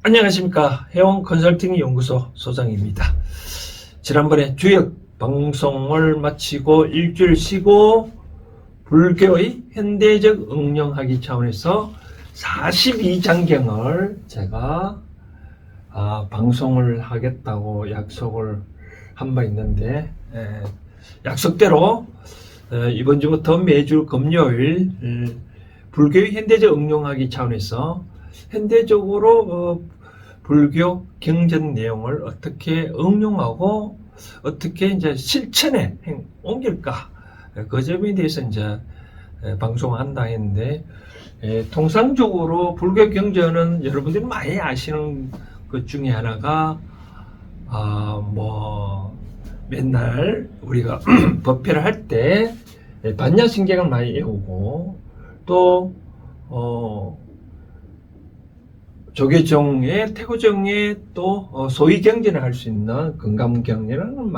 안녕하십니까. 해원 컨설팅 연구소 소장입니다. 지난번에 주역 방송을 마치고 일주일 쉬고 불교의 현대적 응용하기 차원에서 42장경을 제가 방송을 하겠다고 약속을 한 바 있는데, 약속대로 이번 주부터 매주 금요일 불교의 현대적 응용하기 차원에서 현대적으로 불교 경전 내용을 어떻게 응용하고 어떻게 이제 실천에 옮길까, 그 점에 대해서 이제 방송한다 했는데, 통상적으로 불교 경전은 여러분들이 많이 아시는 것 중에 하나가 맨날 우리가 법회를 할 때 반야심경을 많이 외우고, 또 조계종의 태고종의 또 소위 경전을 할 수 있는 건감경이라는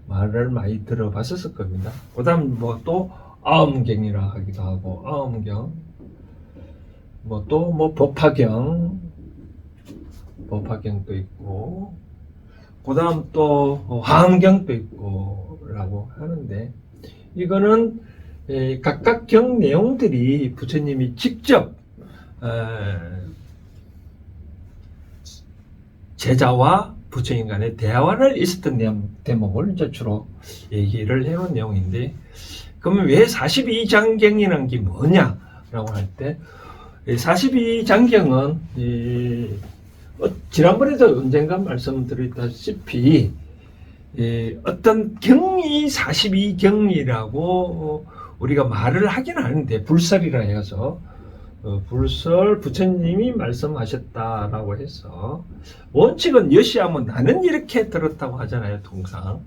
말을 많이 들어봤었을 겁니다. 그 다음 또 아엄경이라 하기도 하고, 아엄경, 또 법화경도 있고, 그 다음 또 화엄경도 있고 라고 하는데, 이거는 각각 경 내용들이 부처님이 직접 제자와 부처님 간의 대화를 있었던 대목을 이제 주로 얘기를 해놓은 내용인데, 그러면 왜 42장경이라는 게 뭐냐라고 할 때, 42장경은 지난번에도 언젠가 말씀드렸다시피 어떤 경이 42경이라고 우리가 말을 하긴 하는데, 불설이라 해서 불설 부처님이 말씀하셨다라고 해서, 원칙은 여시하면 나는 이렇게 들었다고 하잖아요, 통상.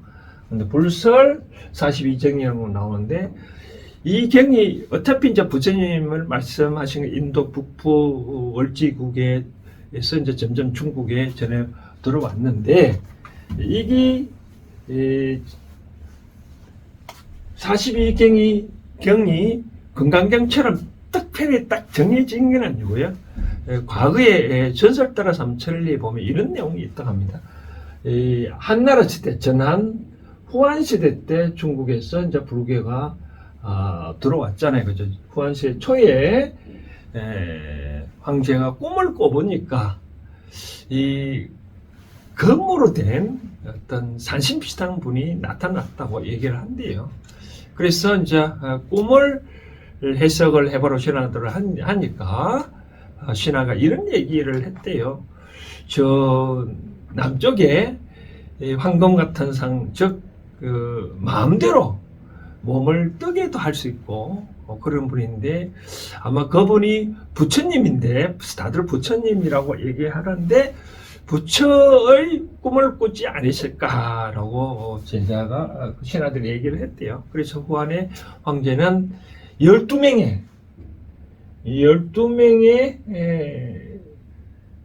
근데 불설 42경이라고 나오는데, 이 경이 어차피 이제 부처님을 말씀하신 인도 북부 월지국에서 이제 점점 중국에 전해 들어왔는데, 이게 42경이 건강경처럼 특별히 딱 정해진 건 아니고요. 과거에 전설 따라서 한번 천리에 보면 이런 내용이 있다고 합니다. 한나라 시대, 전한 후한 시대 때 중국에서 이제 불교가 들어왔잖아요. 그죠? 후한 시대 초에 황제가 꿈을 꿔보니까 이 금으로 된 어떤 산신 비슷한 분이 나타났다고 얘기를 한대요. 그래서 이제 꿈을 해석을 해보러 신하들을 하니까 신하가 이런 얘기를 했대요. 저 남쪽에 황금 같은 상, 즉 마음대로 몸을 뜨게도 할 수 있고 그런 분인데, 아마 그분이 부처님인데 다들 부처님이라고 얘기하는데 부처의 꿈을 꾸지 않으실까라고 제자가 신하들이 얘기를 했대요. 그래서 후한의 황제는 12명의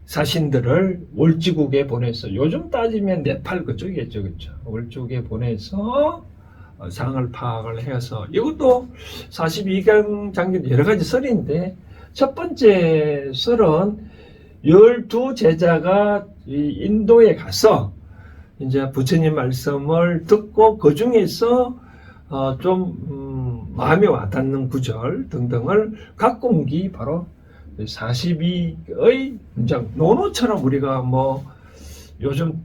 사신들을 월지국에 보내서, 요즘 따지면 네팔 그쪽이겠죠, 그렇죠? 월지국에 보내서 상을 파악을 해서, 이것도 42경 장경 여러 가지 설인데, 첫 번째 설은 12제자가 인도에 가서 이제 부처님 말씀을 듣고 그 중에서 마음에 와닿는 구절 등등을 갖고 온 게 바로 42의 문장, 논어처럼 우리가 요즘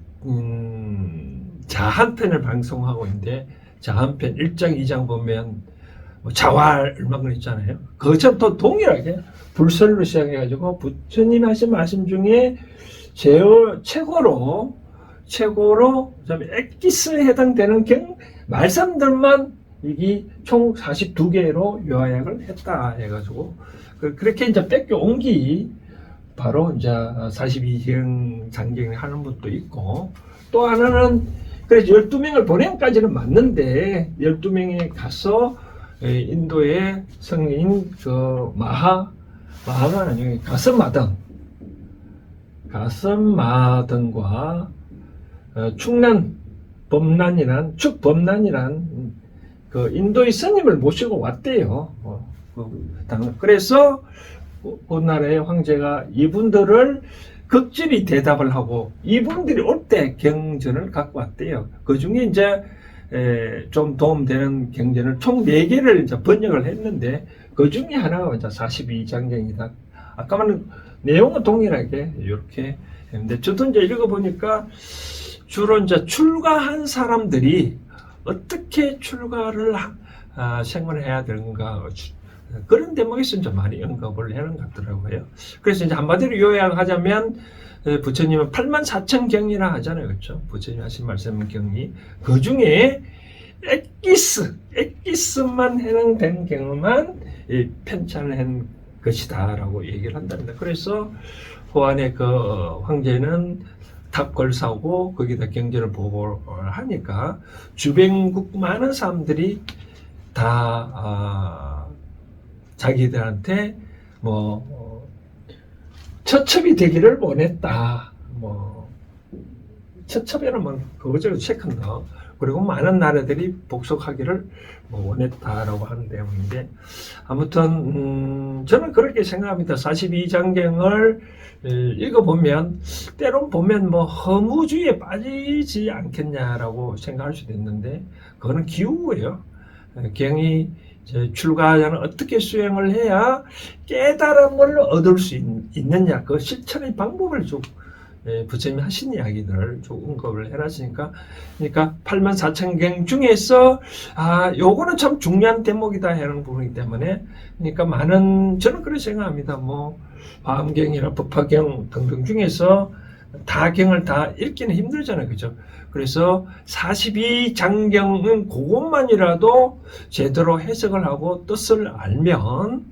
자한편을 방송하고 있는데, 자한편 1장 2장 보면 자활 얼마나 있잖아요. 그것처럼 또 동일하게 불설로 시작해가지고 부처님 하신 말씀 중에 최고로 좀 엑기스에 해당되는 말씀들만 이게 총 42개로 요약을 했다 해가지고, 그렇게 이제 뺏겨온 게 바로 이제 42경 장경을 하는 분도 있고, 또 하나는 그래서 12명을 보낸까지는 맞는데, 12명이 가서 인도의 성인 마하가 아니고 가섬마등과 축범난이란 그 인도의 스님을 모시고 왔대요. 그래서 그 나라의 황제가 이분들을 극진히 대답을 하고 이분들이 올 때 경전을 갖고 왔대요. 그 중에 이제 좀 도움되는 경전을 총 4개를 이제 번역을 했는데 그 중에 하나가 이제 42장경이다. 아까는 내용은 동일하게 이렇게 했는데 저도 이제 읽어보니까 주로 이제 출가한 사람들이 어떻게 출가를 생활을 해야 되는가 그런 대목에서 이제 많이 언급을 하는 것 같더라고요. 그래서 이제 한마디로 요약하자면 부처님은 84,000경이라 하잖아요. 그렇죠? 부처님 하신 말씀 경이 그 중에 엑기스만 해당된 경우만 편찬을 한 것이다 라고 얘기를 한답니다. 그래서 호안의 그 황제는 탑걸사고 거기다 경전을 보고를 하니까 주변국 많은 사람들이 다 자기들한테 뭐 처첩이 되기를 원했다. 뭐 처첩에는 뭐 그거저거 체크인다. 그리고 많은 나라들이 복속하기를 뭐 원했다라고 하는 내용인데 아무튼 저는 그렇게 생각합니다. 42장경을 읽어보면 때론 보면 뭐 허무주의에 빠지지 않겠냐라고 생각할 수도 있는데 그거는 기우예요. 경이 출가자는 어떻게 수행을 해야 깨달음을 얻을 수 있느냐 그 실천의 방법을 쭉 부처님이 하신 이야기들을 쭉 언급을 해놨으니까 그러니까 84,000경 중에서 요거는 참 중요한 대목이다 하는 부분이기 때문에 그러니까 많은 저는 그렇게 생각합니다. 뭐 화엄경이나 법화경 등등 중에서 다 경을 다 읽기는 힘들잖아요. 그죠? 그래서 42장경은 그것만이라도 제대로 해석을 하고 뜻을 알면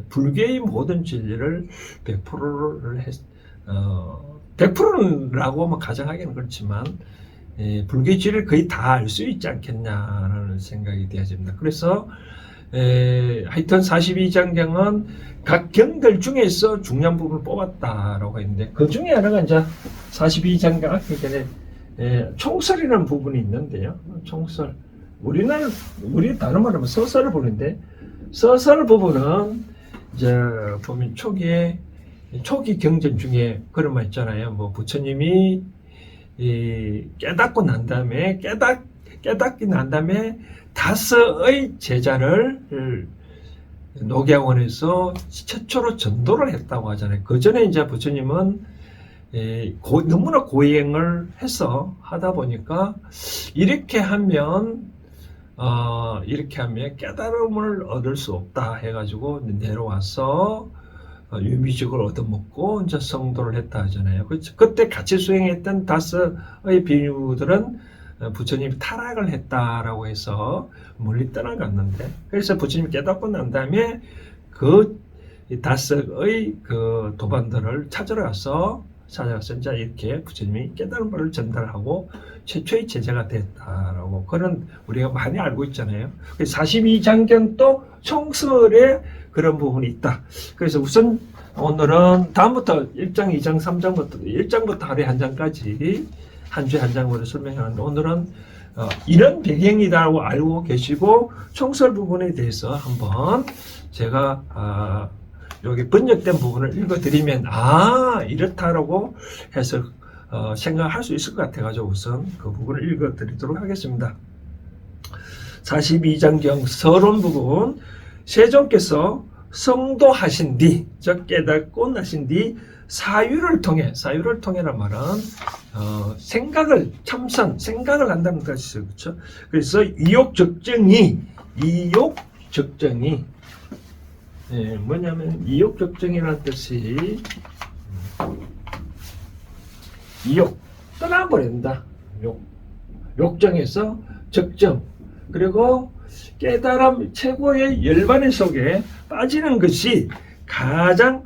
불교의 모든 진리를 100%를 100%라고 뭐 가정하기는 그렇지만 불교의 진리를 거의 다 알 수 있지 않겠냐라는 생각이 되어집니다. 그래서 하여튼 42장경은 각 경들 중에서 중요한 부분을 뽑았다라고 했는데 그 중에 하나가 이제 42장경 앞에 전에 총설이라는 부분이 있는데요. 총설. 우리 다른 말로 하면 서설 부분인데 서설 부분은 이제 보면 초기 경전 중에 그런 말 있잖아요. 뭐 부처님이 깨닫고 난 다음에 깨닫기 난 다음에 5의 제자를 녹야원에서 최초로 전도를 했다고 하잖아요. 그 전에 이제 부처님은 너무나 고행을 해서 하다 보니까 이렇게 하면 깨달음을 얻을 수 없다 해가지고 내려와서 유미직을 얻어먹고 이제 성도를 했다 하잖아요. 그때 같이 수행했던 5의 비유들은 부처님이 타락을 했다라고 해서 멀리 떠나갔는데 그래서 부처님이 깨닫고 난 다음에 그 5의 그 도반들을 찾아가서 이제 이렇게 부처님이 깨달은 바를 전달하고 최초의 제자가 됐다라고 그런 우리가 많이 알고 있잖아요. 42장경도 총설에 그런 부분이 있다. 그래서 우선 오늘은 다음부터 1장, 2장, 3장부터 1장부터 하루에 한 장까지 한 주에 한 장으로 설명하는데 오늘은 이런 배경이라고 알고 계시고 총설 부분에 대해서 한번 제가 여기 번역된 부분을 읽어드리면 이렇다라고 해서 생각할 수 있을 것 같아가지고 우선 그 부분을 읽어드리도록 하겠습니다. 42장경 서론 부분 세존께서 성도하신 뒤, 즉 깨닫고 나신 뒤 사유를 통해란 말은 생각을 한다는 것이죠. 그렇죠? 그래서 이욕적정이 뭐냐면 이욕적정이라는 뜻이 이욕 떠나버린다. 욕정에서 적정 그리고 깨달음 최고의 열반의 속에 빠지는 것이 가장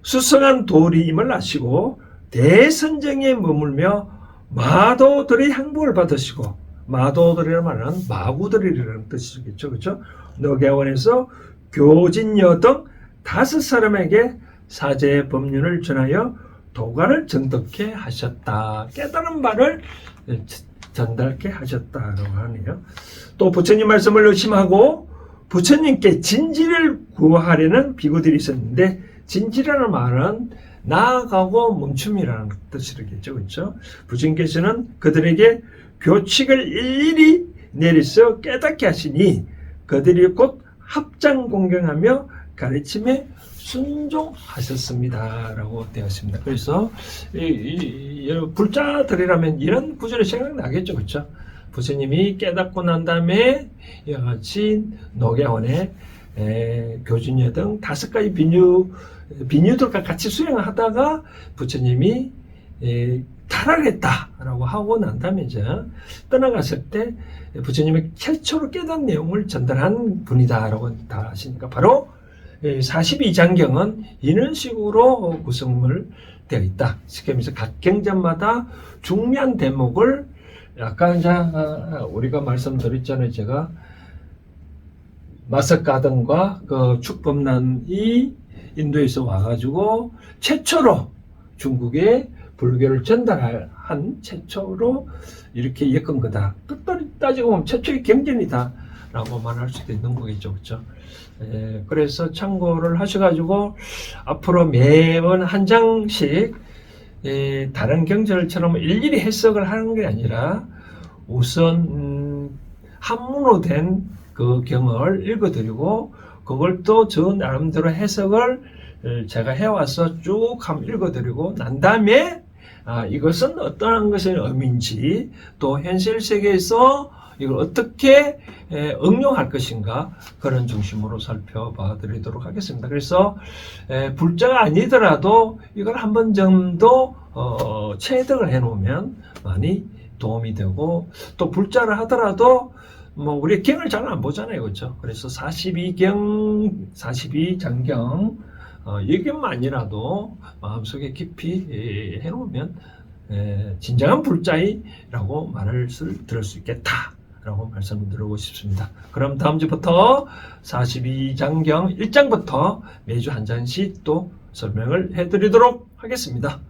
수성한 도리임을 아시고 대선정에 머물며 마도들의 행복을 받으시고 마도들이라는 말은 마구들이라는 뜻이겠죠. 그렇죠? 녹야원에서 교진여 등 5사람에게 사제의 법륜을 전하여 도가를 정덕케 하셨다. 깨달은 바를 전달케 하셨다라고 하네요. 또 부처님 말씀을 의심하고 부처님께 진지를 구하려는 비구들이 있었는데 진지라는 말은 나아가고 멈춤이라는 뜻이겠죠. 그렇죠? 부처님께서는 그들에게 교칙을 일일이 내리서 깨닫게 하시니 그들이 곧 합장공경하며 가르침에 순종하셨습니다. 라고 되어 있습니다. 그래서 불자들이라면 이런 구절이 생각나겠죠. 그렇죠? 부처님이 깨닫고 난 다음에 이와 같이 녹야원에 교준여 등 5가지 비뉴들과 같이 수행하다가 부처님이 타락했다라고 하고 난 다음에 이제 떠나갔을 때 부처님이 최초로 깨달은 내용을 전달한 분이다라고 다 하시니까 바로 42장경은 이런 식으로 구성을 되어 있다. 쉽게 말해서 각 경전마다 중요한 대목을 아까 이제 우리가 말씀드렸잖아요. 제가 마석가든과 그 축법난이 인도에서 와가지고 최초로 중국에 불교를 전달한 최초로 이렇게 엮은 거다. 뜻대로 따지고 보면 최초의 경전이다 라고 말할 수도 있는 거겠죠. 그렇죠? 그래서 참고를 하셔가지고 앞으로 매번 한 장씩 다른 경전처럼 일일이 해석을 하는 게 아니라 우선 한문으로 된 그 경을 읽어드리고 그걸 또 저 나름대로 해석을 제가 해와서 쭉 한번 읽어드리고 난 다음에 이것은 어떠한 것의 의미인지 또 현실 세계에서 이걸 어떻게 응용할 것인가 그런 중심으로 살펴봐 드리도록 하겠습니다. 그래서 불자가 아니더라도 이걸 한 번 정도 체득을 해 놓으면 많이 도움이 되고 또 불자를 하더라도 뭐 우리 경을 잘 안 보잖아요. 그렇죠? 그래서 42장경 여기만이라도 마음속에 깊이 해 놓으면 진정한 불자이라고 말을 들을 수 있겠다 라고 말씀드리고 싶습니다. 그럼 다음 주부터 42장경 1장부터 매주 한 장씩 또 설명을 해드리도록 하겠습니다.